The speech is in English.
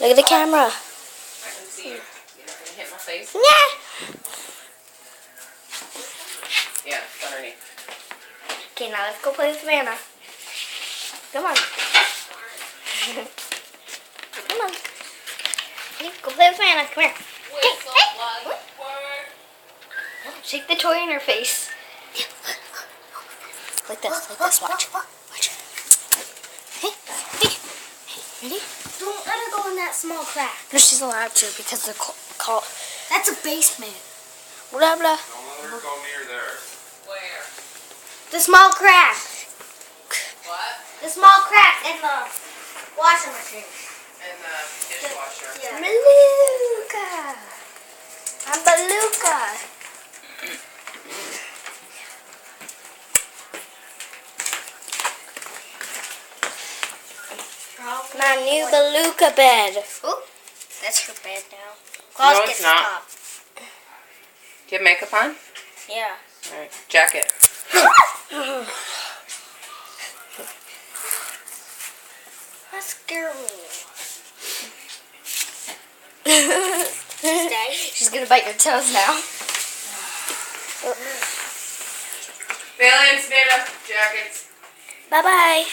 Look at the camera. I can see you. You're not gonna hit my face? Yeah. Yeah, it's underneath. Okay, now let's go play with Savannah. Come on. Come on. Okay, go play with Savannah. Come here. Whistle Hey. like word. Shake the toy in her face. Like this, watch. Watch. Hey, hey. Ready? Don't let her go in that small crack. No, she's allowed to because the call. That's a basement. Blah, blah. Don't let her go near there. Where? The small crack. What? The small crack in the washing machine. In the dishwasher. Yeah. Maluka. I'm Baluka. My new Baluka bed. Ooh, that's her bed now. No, Gets it's not. top. Do you have makeup on? Yeah. Alright. Jacket. That scared me. She's gonna bite your toes now. Bailey and Savannah, jackets. Bye bye.